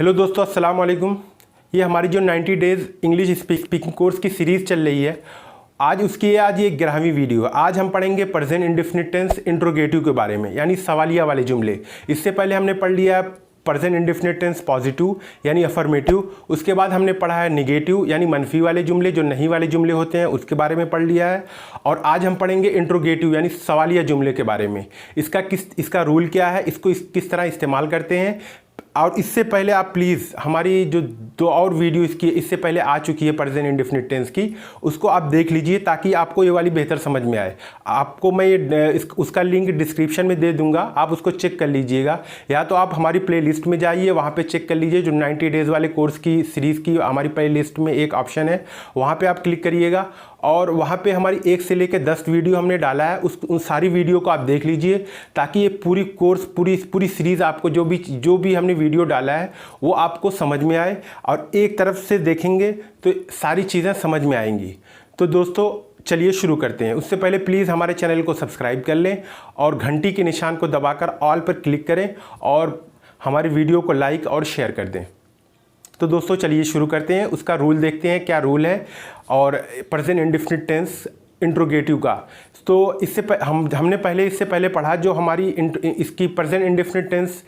Hello दोस्तों, अस्सलाम वालेकुम। ये हमारी जो 90 डेज़ इंग्लिश स्पीकिंग कोर्स की सीरीज़ चल रही है, आज ये 11वीं वीडियो। आज हम पढ़ेंगे प्रेजेंट इंडेफिनिट टेंस इंट्रोगेटिव के बारे में, यानी सवालिया वाले जुमले। इससे पहले हमने पढ़ लिया प्रेजेंट इंडेफिनिट टेंस पॉजिटिव यानी अफर्मेटिव। उसके बाद हमने पढ़ा है निगेटिव यानी मनफी वाले जुमले, जो नहीं वाले जुमले होते हैं, उसके बारे में पढ़ लिया है। और आज हम पढ़ेंगे इंट्रोगेटिव यानी सवालिया जुमले के बारे में। इसका रूल क्या है, इसको किस तरह इस्तेमाल करते हैं। और इससे पहले आप प्लीज़ हमारी जो 2 और वीडियो इससे पहले आ चुकी है प्रेजेंट इंडेफिनिट टेंस की, उसको आप देख लीजिए ताकि आपको ये वाली बेहतर समझ में आए। आपको मैं उसका लिंक डिस्क्रिप्शन में दे दूंगा, आप उसको चेक कर लीजिएगा। या तो आप हमारी प्लेलिस्ट में जाइए, वहाँ पे चेक कर लीजिए। जो 90 डेज़ वाले कोर्स की सीरीज़ की हमारी प्लेलिस्ट में एक ऑप्शन है, वहाँ पर आप क्लिक करिएगा और वहाँ पे हमारी 1 से लेकर 10 वीडियो हमने डाला है। उन सारी वीडियो को आप देख लीजिए ताकि ये पूरी कोर्स पूरी सीरीज़ आपको जो भी हमने वीडियो डाला है वो आपको समझ में आए। और एक तरफ से देखेंगे तो सारी चीज़ें समझ में आएंगी। तो दोस्तों चलिए शुरू करते हैं। उससे पहले प्लीज़ हमारे चैनल को सब्सक्राइब कर लें और घंटी के निशान को दबाकर ऑल पर क्लिक करें और हमारी वीडियो को लाइक और शेयर कर दें। तो दोस्तों चलिए शुरू करते हैं। उसका रूल देखते हैं, क्या रूल है और प्रेजेंट इंडेफिनिट टेंस इंट्रोगेटिव का। तो हमने इससे पहले पढ़ा जो हमारी इसकी प्रेजेंट इंडेफिनिट टेंस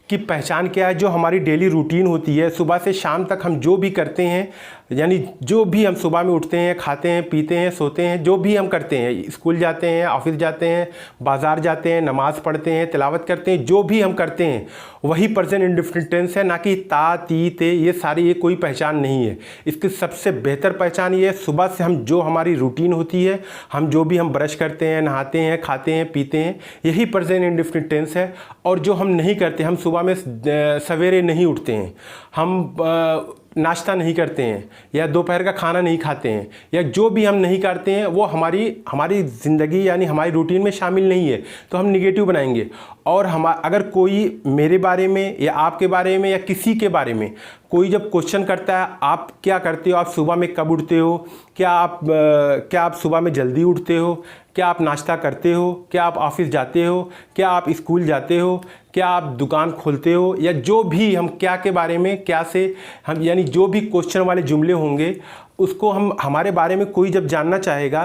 की पहचान क्या है। जो हमारी डेली रूटीन होती है, सुबह से शाम तक हम जो भी करते हैं, यानी जो भी हम सुबह में उठते हैं, खाते हैं, पीते हैं, सोते हैं, जो भी हम करते हैं, स्कूल जाते हैं, ऑफिस जाते हैं, बाज़ार जाते हैं, नमाज़ पढ़ते हैं, तिलावत करते हैं, जो भी हम करते हैं वही प्रेजेंट इंडेफिनिट टेंस है। ना कि ता, ती, ते, ये सारी ये कोई पहचान नहीं है। इसकी सबसे बेहतर पहचान ये है, सुबह से हम जो हमारी रूटीन होती है, हम ब्रश करते हैं, नहाते हैं, खाते हैं, पीते हैं, यही प्रेजेंट इंडेफिनिट टेंस है। और जो हम नहीं करते, हम सुबह में सवेरे नहीं उठते हैं, हम नाश्ता नहीं करते हैं, या दोपहर का खाना नहीं खाते हैं, या जो भी हम नहीं करते हैं वो हमारी ज़िंदगी यानी हमारी रूटीन में शामिल नहीं है, तो हम निगेटिव बनाएंगे। और अगर कोई मेरे बारे में या आपके बारे में या किसी के बारे में कोई जब क्वेश्चन करता है, आप क्या करते हो, आप सुबह में कब उठते हो, क्या आप सुबह में जल्दी उठते हो, क्या आप नाश्ता करते हो, क्या आप ऑफिस जाते हो, क्या आप स्कूल जाते हो, क्या आप दुकान खोलते हो, या जो भी हम क्या के बारे में क्या से हम यानी जो भी क्वेश्चन वाले जुमले होंगे उसको हमारे बारे में कोई जब जानना चाहेगा,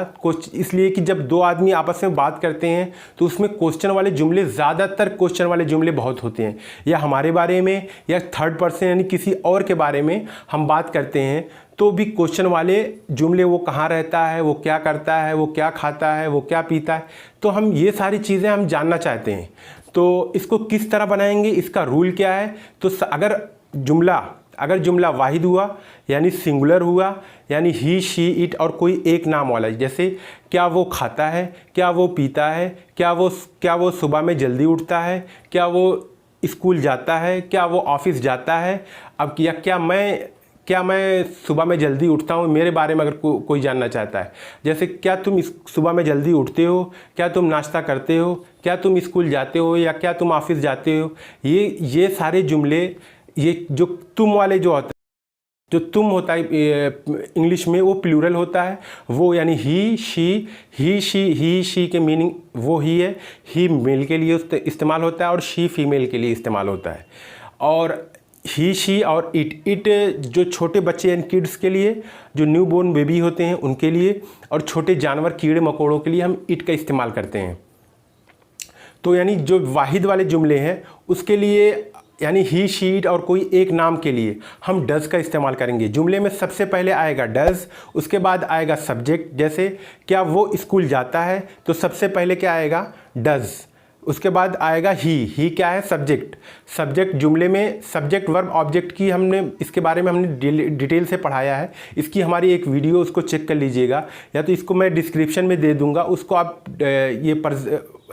इसलिए कि जब 2 आदमी आपस में बात करते हैं तो उसमें क्वेश्चन वाले जुमले, ज़्यादातर क्वेश्चन वाले जुमले बहुत होते हैं। या हमारे बारे में या थर्ड पर्सन यानी किसी और के बारे में हम बात करते हैं तो भी क्वेश्चन वाले जुमले, वो कहाँ रहता है, वो क्या करता है, वो क्या खाता है, वो क्या पीता है, तो हम ये सारी चीज़ें हम जानना चाहते हैं। तो इसको किस तरह बनाएंगे, इसका रूल क्या है। तो अगर जुमला वाहिद हुआ यानी सिंगुलर हुआ, यानी ही, शी, इट और कोई एक नाम वाला, जैसे क्या वो खाता है, क्या वो पीता है, क्या वो सुबह में जल्दी उठता है, क्या वो स्कूल जाता है, क्या वो ऑफिस जाता है। अब क्या मैं सुबह में जल्दी उठता हूँ, मेरे बारे में अगर कोई जानना चाहता है, जैसे क्या तुम सुबह में जल्दी उठते हो, क्या तुम नाश्ता करते हो, क्या तुम स्कूल जाते हो, या क्या तुम ऑफिस जाते हो, ये सारे जुमले, ये जो तुम वाले जो होता है इंग्लिश में वो प्लूरल होता है। वो यानी ही, शी के मीनिंग वो ही है। ही मेल के लिए इस्तेमाल होता है और शी फीमेल के लिए इस्तेमाल होता है। और ही, शी और इट जो छोटे बच्चे यानी किड्स के लिए, जो न्यू बोर्न बेबी होते हैं उनके लिए, और छोटे जानवर कीड़े मकोड़ों के लिए हम इट का इस्तेमाल करते हैं। तो यानी जो वाहिद वाले जुमले हैं उसके लिए, यानी ही, शी, इट और कोई एक नाम के लिए हम डज़ का इस्तेमाल करेंगे। जुमले में सबसे पहले आएगा डज़, उसके बाद आएगा सब्जेक्ट। जैसे क्या वो स्कूल जाता है, तो सबसे पहले क्या आएगा, डज़। उसके बाद आएगा ही क्या है, सब्जेक्ट जुमले में सब्जेक्ट वर्ब ऑब्जेक्ट की इसके बारे में हमने डिटेल से पढ़ाया है। इसकी हमारी एक वीडियो, उसको चेक कर लीजिएगा, या तो इसको मैं डिस्क्रिप्शन में दे दूंगा, उसको आप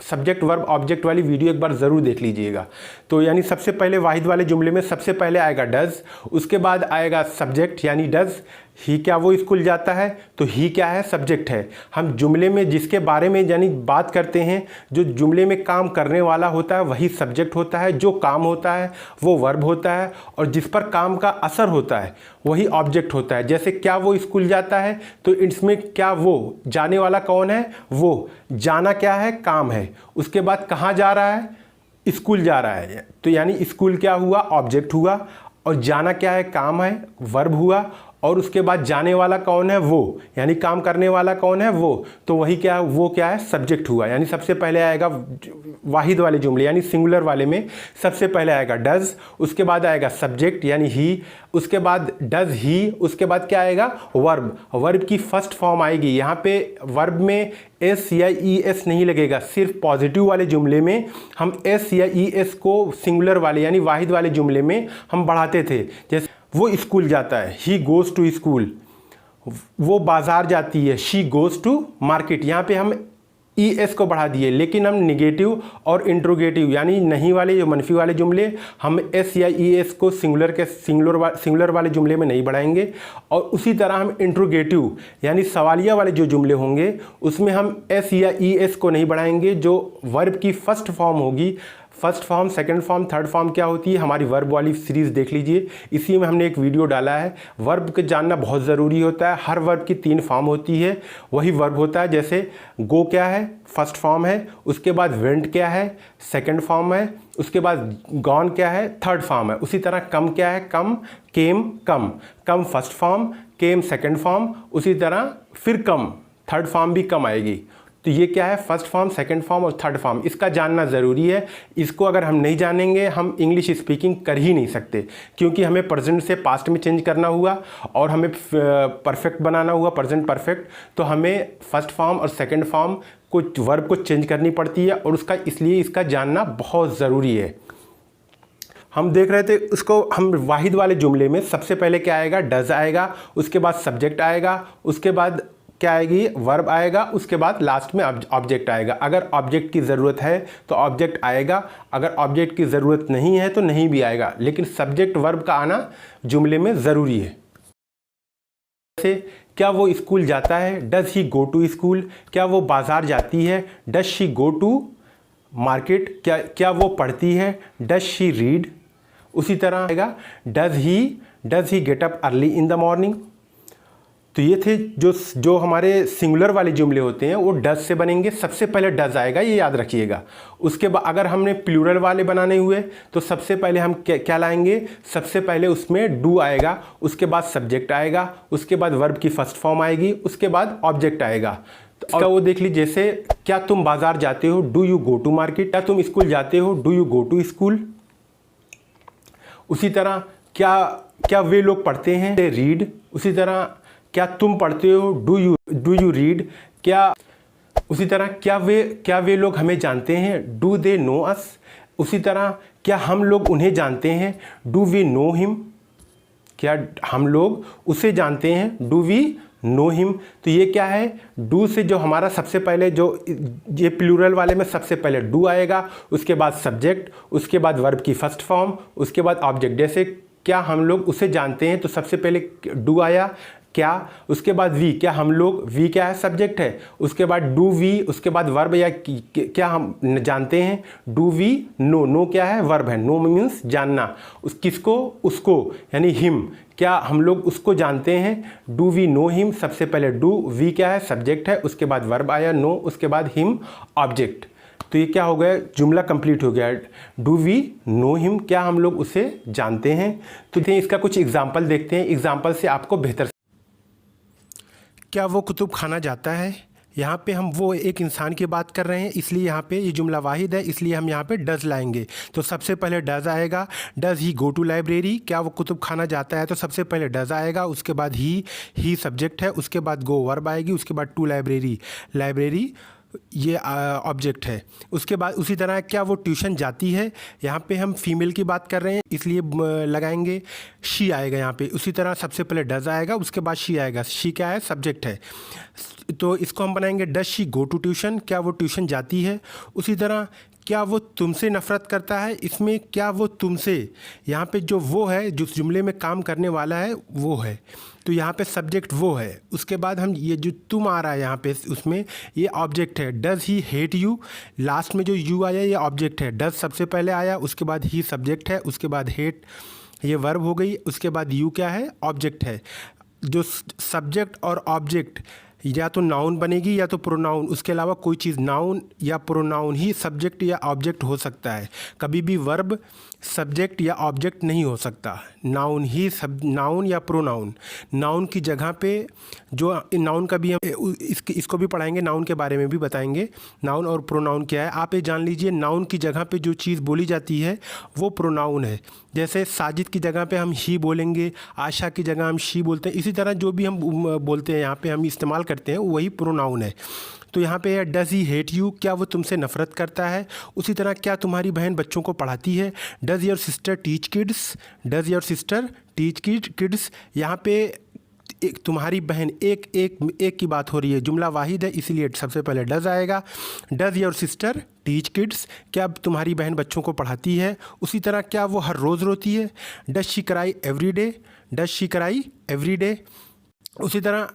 सब्जेक्ट वर्ब ऑब्जेक्ट वाली वीडियो एक बार ज़रूर देख लीजिएगा। तो यानी सबसे पहले वाहिद वाले जुमले में सबसे पहले आएगा डज़, उसके बाद आएगा सब्जेक्ट यानी डज़। ही, क्या वो स्कूल जाता है, तो ही क्या है, सब्जेक्ट है। हम जुमले में जिसके बारे में यानी बात करते हैं, जो जुमले में काम करने वाला होता है वही सब्जेक्ट होता है, जो काम होता है वो वर्ब होता है, और जिस पर काम का असर होता है वही ऑब्जेक्ट होता है। जैसे क्या वो स्कूल जाता है, तो इसमें क्या वो, जाने वाला कौन है, वो, जाना क्या है, काम है। उसके बाद कहाँ जा रहा है, स्कूल जा रहा है, तो यानी स्कूल क्या हुआ, ऑब्जेक्ट हुआ। और जाना क्या है, काम है, वर्ब हुआ, और उसके बाद जाने वाला कौन है, वो, यानी काम करने वाला कौन है, वो, तो वही क्या है, वो क्या है, सब्जेक्ट हुआ। यानी सबसे पहले आएगा वाहिद वाले जुमले यानी सिंगुलर वाले में सबसे पहले आएगा डज, उसके बाद आएगा सब्जेक्ट यानी ही, उसके बाद डज ही, उसके बाद क्या आएगा, वर्ब। वर्ब की फर्स्ट फॉर्म आएगी। यहाँ पे वर्ब में एस या ई एस नहीं लगेगा, सिर्फ पॉजिटिव वाले जुमले में हम एस या ई एस को सिंगुलर वाले यानी वाहिद वाले जुमले में हम बढ़ाते थे। जैसे वो स्कूल जाता है, ही गोज़ टू स्कूल, वो बाज़ार जाती है, शी गोज़ टू मार्केट। यहाँ पे हम ई एस को बढ़ा दिए, लेकिन हम निगेटिव और इंट्रोगेटिव यानी नहीं वाले जो मनफी वाले जुमले हम एस या ई एस को सिंगुलर वाले जुमले में नहीं बढ़ाएंगे। और उसी तरह हम इंट्रोगेटिव यानी सवालिया वाले जो जुमले होंगे उसमें हम एस या ई एस को नहीं बढ़ाएंगे। जो वर्ब की फर्स्ट फॉर्म होगी, first form, second form, third form क्या होती है, हमारी वर्ब वाली सीरीज़ देख लीजिए, इसी में हमने एक वीडियो डाला है। वर्ब को जानना बहुत ज़रूरी होता है। हर वर्ब की 3 फॉर्म होती है, वही वर्ब होता है। जैसे गो क्या है, फर्स्ट फॉर्म है, उसके बाद वेंट क्या है, सेकंड फॉर्म है, उसके बाद गॉन क्या है, थर्ड फॉर्म है। उसी तरह कम क्या है, come, came, come, come first form, came second form, उसी तरह फिर कम, थर्ड फॉर्म भी कम आएगी। तो ये क्या है, फर्स्ट फॉर्म, सेकंड फॉर्म और थर्ड फॉर्म, इसका जानना ज़रूरी है। इसको अगर हम नहीं जानेंगे हम इंग्लिश स्पीकिंग कर ही नहीं सकते, क्योंकि हमें प्रेजेंट से पास्ट में चेंज करना हुआ और हमें परफेक्ट बनाना हुआ, प्रेजेंट परफेक्ट। तो हमें फर्स्ट फॉर्म और सेकंड फॉर्म को, वर्ब को चेंज करनी पड़ती है, और उसका इसलिए इसका जानना बहुत ज़रूरी है। हम देख रहे थे उसको, हम वाहिद वाले जुमले में सबसे पहले क्या आएगा, डज आएगा, उसके बाद सब्जेक्ट आएगा, उसके बाद क्या आएगी, वर्ब आएगा, उसके बाद लास्ट में ऑब्जेक्ट आएगा। अगर ऑब्जेक्ट की ज़रूरत है तो ऑब्जेक्ट आएगा, अगर ऑब्जेक्ट की ज़रूरत नहीं है तो नहीं भी आएगा, लेकिन सब्जेक्ट वर्ब का आना जुमले में ज़रूरी है। जैसे क्या वो स्कूल जाता है, does he go to school, क्या वो बाज़ार जाती है, does she go to market, क्या वो पढ़ती है, डज शी रीड। उसी तरह आएगा does he get up early in the morning. तो ये थे जो हमारे सिंगुलर वाले जुमले होते हैं वो डज से बनेंगे। सबसे पहले डज आएगा, ये याद रखिएगा। उसके बाद अगर हमने प्लूरल वाले बनाने हुए तो सबसे पहले हम क्या लाएंगे, सबसे पहले उसमें डू आएगा, उसके बाद सब्जेक्ट आएगा, उसके बाद वर्ब की फर्स्ट फॉर्म आएगी, उसके बाद ऑब्जेक्ट आएगा। तो इसका वो देख लीजिए, जैसे क्या तुम बाजार जाते हो, do you go to market, क्या तुम स्कूल जाते हो, do you go to school. उसी तरह क्या वे लोग पढ़ते हैं, दे रीड। उसी तरह क्या तुम पढ़ते हो, डू यू रीड। क्या उसी तरह क्या वे लोग हमें जानते हैं, डू दे नो अस। उसी तरह क्या हम लोग उन्हें जानते हैं, डू वी नो हिम। क्या हम लोग उसे जानते हैं, डू वी नो हिम। तो ये क्या है, डू से जो हमारा सबसे पहले जो ये प्लूरल वाले में सबसे पहले डू आएगा, उसके बाद सब्जेक्ट, उसके बाद वर्ब की फर्स्ट फॉर्म, उसके बाद ऑब्जेक्ट। जैसे क्या हम लोग उसे जानते हैं तो सबसे पहले डू आया, क्या, उसके बाद वी, क्या हम लोग, वी क्या है, सब्जेक्ट है, उसके बाद डू वी, उसके बाद वर्ब या क्या हम जानते हैं, डू वी नो, नो क्या है, वर्ब है, नो मीन्स जानना, किसको, उसको यानी हिम, क्या हम लोग उसको जानते हैं, डू वी नो हिम। सबसे पहले डू, वी क्या है, सब्जेक्ट है, उसके बाद वर्ब आया नो, उसके बाद हिम ऑब्जेक्ट। तो ये क्या हो गया, जुमला कंप्लीट हो गया। डू वी नो हिम, क्या हम लोग उसे जानते हैं। तो इसका कुछ एग्जाम्पल देखते हैं, एग्जाम्पल से आपको बेहतर। क्या वो कुतुब खाना जाता है, यहाँ पे हम वो एक इंसान की बात कर रहे हैं, इसलिए यहाँ पे ये जुमला वाहिद है, इसलिए हम यहाँ पे डज लाएंगे। तो सबसे पहले डज आएगा, does he go to library. क्या वो कुतुब खाना जाता है, तो सबसे पहले डज आएगा, उसके बाद ही सब्जेक्ट है, उसके बाद गो वर्ब आएगी, उसके बाद टू लाइब्रेरी ये ऑब्जेक्ट है। उसके बाद उसी तरह क्या वो ट्यूशन जाती है, यहाँ पे हम फीमेल की बात कर रहे हैं इसलिए लगाएंगे शी आएगा यहाँ पे। उसी तरह सबसे पहले डज आएगा, उसके बाद शी आएगा। शी क्या है, सब्जेक्ट है, तो इसको हम बनाएंगे does she go to tuition, क्या वो ट्यूशन जाती है। उसी तरह क्या वो तुमसे नफ़रत करता है, इसमें क्या वो तुमसे, यहाँ पे जो वो है, जो जुमले में काम करने वाला है वो है, तो यहाँ पे सब्जेक्ट वो है। उसके बाद हम ये जो तुम आ रहा है यहाँ पे, उसमें ये ऑब्जेक्ट है। Does he hate you, last में जो यू आया ये ऑब्जेक्ट है। डज सबसे पहले आया, उसके बाद ही सब्जेक्ट है, उसके बाद हेट ये वर्ब हो गई, उसके बाद यू क्या है, ऑब्जेक्ट है। जो सब्जेक्ट और ऑब्जेक्ट या तो नाउन बनेगी या तो प्रोनाउन, उसके अलावा कोई चीज़ नाउन या प्रोनाउन ही सब्जेक्ट या ऑब्जेक्ट हो सकता है। कभी भी वर्ब सब्जेक्ट या ऑब्जेक्ट नहीं हो सकता। नाउन ही सब, नाउन या प्रोनाउन, नाउन की जगह पे जो नाउन का भी हम इसको भी पढ़ाएंगे, नाउन के बारे में भी बताएंगे। नाउन और प्रोनाउन क्या है आप ये जान लीजिए। नाउन की जगह पे जो चीज़ बोली जाती है वो प्रोनाउन है। जैसे साजिद की जगह पे हम ही बोलेंगे, आशा की जगह हम शी बोलते हैं, इसी तरह जो भी हम बोलते हैं यहाँ पे हम इस्तेमाल करते हैं वही प्रोनाउन है। तो यहाँ पे है डज़ ही हेट यू, क्या वो तुमसे नफ़रत करता है। उसी तरह क्या तुम्हारी बहन बच्चों को पढ़ाती है। Does your sister teach kids, does your sister teach kids. यहाँ पे एक तुम्हारी बहन एक की बात हो रही है, जुमला वाहिद है इसलिए सबसे पहले डज़ आएगा। Does your sister teach kids, क्या तुम्हारी बहन बच्चों को पढ़ाती है। उसी तरह क्या वो हर रोज़ रोती है। Does she cry every day, does she cry every day. उसी तरह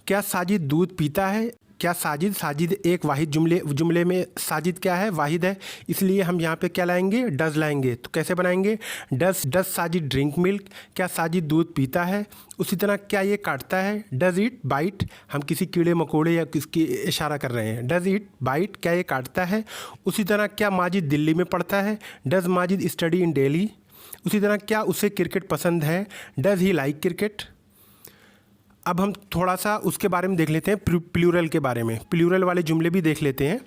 क्या साजिद दूध पीता है। क्या साजिद एक वाहिद जुमले में साजिद क्या है, वाहिद है, इसलिए हम यहाँ पे क्या लाएंगे, डज़ लाएंगे। तो कैसे बनाएंगे, डज़ साजिद ड्रिंक मिल्क, क्या साजिद दूध पीता है। उसी तरह क्या ये काटता है, डज़ इट बाइट, हम किसी कीड़े मकोड़े या किसकी इशारा कर रहे हैं, डज़ इट बाइट, क्या ये काटता है। उसी तरह क्या माजिद दिल्ली में पढ़ता है, does Majid study in Delhi. उसी तरह क्या उसे क्रिकेट पसंद है, डज़ ही लाइक क्रिकेट। अब हम थोड़ा सा उसके बारे में देख लेते हैं, प्लूरल के बारे में, प्लूरल वाले जुमले भी देख लेते हैं।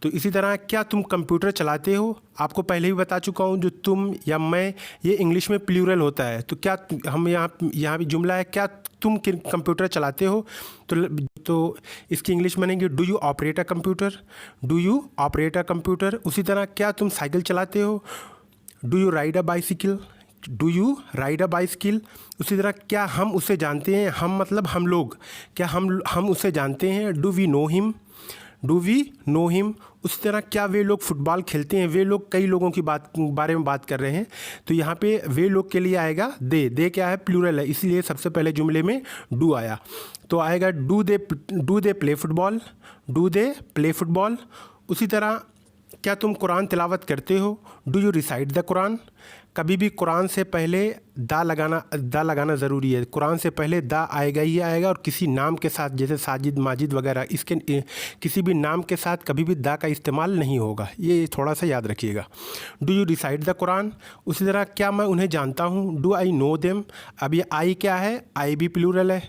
तो इसी तरह क्या तुम कंप्यूटर चलाते हो, आपको पहले ही बता चुका हूँ जो तुम या मैं ये इंग्लिश में प्लूरल होता है। तो क्या हम यहाँ भी जुमला है, क्या तुम कंप्यूटर चलाते हो, तो इसकी इंग्लिश बनेगी do you operate a computer, do you operate a computer. उसी तरह क्या तुम साइकिल चलाते हो, do you ride a bicycle, do you ride a bicycle. उसी तरह क्या हम उसे जानते हैं, हम मतलब हम लोग, क्या हम उसे जानते हैं, do we know him, do we know him. उसी तरह क्या वे लोग फुटबॉल खेलते हैं, वे लोग कई लोगों की बारे में बात कर रहे हैं। तो यहाँ पे वे लोग के लिए आएगा दे क्या है, प्लूरल है, इसलिए सबसे पहले जुमले में डू आया। तो आएगा do they play football, do they play football. उसी तरह क्या तुम कुरान तिलावत करते हो, do you recite the Quran. कभी भी कुरान से पहले दा लगाना ज़रूरी है। कुरान से पहले दा आएगा ही आएगा, और किसी नाम के साथ जैसे साजिद माजिद वगैरह इसके किसी भी नाम के साथ कभी भी दा का इस्तेमाल नहीं होगा, ये थोड़ा सा याद रखिएगा। Do you recite the Quran. उसी तरह क्या मैं उन्हें जानता हूँ, डू आई नो देम। अब ये आई क्या है, आई भी प्लूरल है,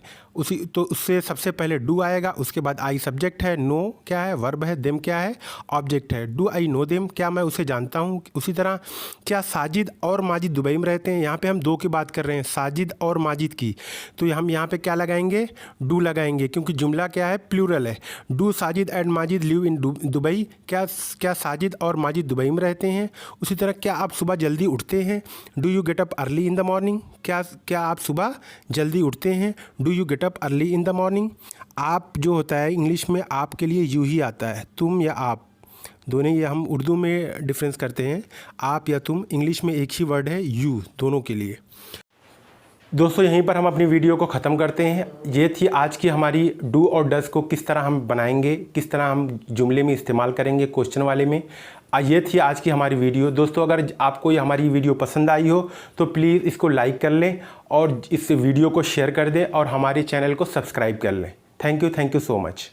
तो उससे सबसे पहले डू आएगा, उसके बाद आई सब्जेक्ट है, नो क्या है वर्ब है, देम क्या है ऑब्जेक्ट है। डू आई नो देम, क्या मैं उसे जानता हूँ। उसी तरह क्या साजिद और माजिद दुबई में रहते हैं। यहाँ पे हम दो की बात कर रहे हैं, साजिद और माजिद की, तो हम यहाँ पे क्या लगाएंगे, डू लगाएंगे, क्योंकि जुमला क्या है, प्लूरल है। Do Sajid and Majid live in Dubai, क्या साजिद और माजिद दुबई में रहते हैं। उसी तरह क्या आप सुबह जल्दी उठते हैं, do you get up early in the morning, क्या आप सुबह जल्दी उठते हैं, do you get up early in the morning. आप जो होता है इंग्लिश में आप के लिए यू ही आता है, तुम या आप दोनों, ये हम उर्दू में डिफरेंस करते हैं, आप या तुम। इंग्लिश में एक ही वर्ड है यू दोनों के लिए। दोस्तों यहीं पर हम अपनी वीडियो को ख़त्म करते हैं। ये थी आज की हमारी डू और डज़ को किस तरह हम बनाएंगे, किस तरह हम जुमले में इस्तेमाल करेंगे क्वेश्चन वाले में। ये थी आज की हमारी वीडियो। दोस्तों अगर आपको ये हमारी वीडियो पसंद आई हो तो प्लीज़ इसको लाइक कर लें और इस वीडियो को शेयर कर दें और हमारे चैनल को सब्सक्राइब कर लें। Thank you so much.